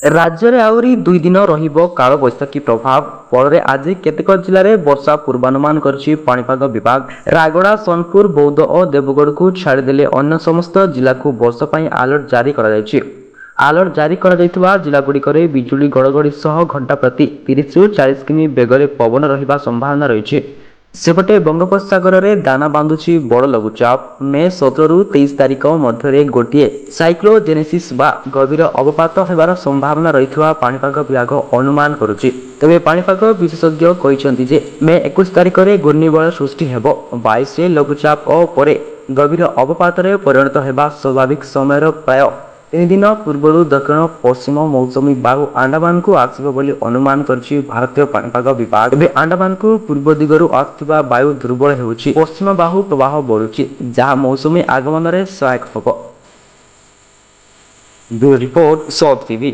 ରାଜ୍ୟରେ ଆହୁରି 2 ଦିନ ରହିବ କାଳବୈଶାଖୀ ପ୍ରଭାବ ଫଳରେ ଆଜି କେତେକ ଜିଲ୍ଲାରେ ବର୍ଷା ପୂର୍ବାନୁମାନ କରିଛି ପାଣିପାଗ ବିଭାଗ। ରାୟଗଡ଼ା, ସୋନପୁର, ବୌଦ୍ଧ ଓ ଦେବଗଡ଼କୁ ଛାଡ଼ିଦେଲେ ଅନ୍ୟ ସମସ୍ତ ଜିଲ୍ଲାକୁ ବର୍ଷା ପାଇଁ ଆଲର୍ଟ ଜାରି କରାଯାଇଛି। ଆଲର୍ଟ ଜାରି କରାଯାଇଥିବା ଜିଲ୍ଲାଗୁଡ଼ିକରେ ବିଜୁଳି ଘଡ଼ଘଡ଼ି ସହ ଘଣ୍ଟା ପ୍ରତି 30ରୁ 40 କିମି ବେଗରେ ପବନ ରହିବା ସମ୍ଭାବନା ରହିଛି। ସେପଟେ ବଙ୍ଗୋପସାଗରରେ ଦାନା ବାନ୍ଧୁଛି ବଡ଼ ଲଘୁଚାପ। ମେ 17ରୁ 23 ତାରିଖ ମଧ୍ୟରେ ଗୋଟିଏ ସାଇକ୍ଲୋଜେନେସିସ୍ ବା ଗଭୀର ଅବପାତ ହେବାର ସମ୍ଭାବନା ରହିଥିବା ପାଣିପାଗ ବିଭାଗ ଅନୁମାନ କରୁଛି। ତେବେ ପାଣିପାଗ ବିଶେଷଜ୍ଞ କହିଛନ୍ତି ଯେ ମେ 21 ତାରିଖରେ ଘୂର୍ଣ୍ଣିବଳୟ ସୃଷ୍ଟି ହେବ। 22ରେ ଲଘୁଚାପ ଓ ପରେ ଗଭୀର ଅବପାତରେ ପରିଣତ ହେବା ସ୍ୱାଭାବିକ ସମୟର ପ୍ରାୟ 3 ଦିନ ପୂର୍ବରୁ ଦକ୍ଷିଣ ପଶ୍ଚିମ ମୌସୁମୀ ବାୟୁ ଆଣ୍ଡାମାନକୁ ଆସିବ ବୋଲି ଅନୁମାନ କରିଛି ଭାରତୀୟ ପାଣିପାଗ ବିଭାଗ। ଏବେ ଆଣ୍ଡାମାନକୁ ପୂର୍ବ ଦିଗରୁ ଆସୁଥିବା ବାୟୁ ଦୁର୍ବଳ ହେଉଛି। ପଶ୍ଚିମ ବାହୁ ପ୍ରବାହ ବଢ଼ୁଛି, ଯାହା ମୌସୁମୀ ଆଗମନରେ ସହାୟକ ହେବ। ବ୍ୟୁରୋ ରିପୋର୍ଟ, ସବ୍ ଟିଭି।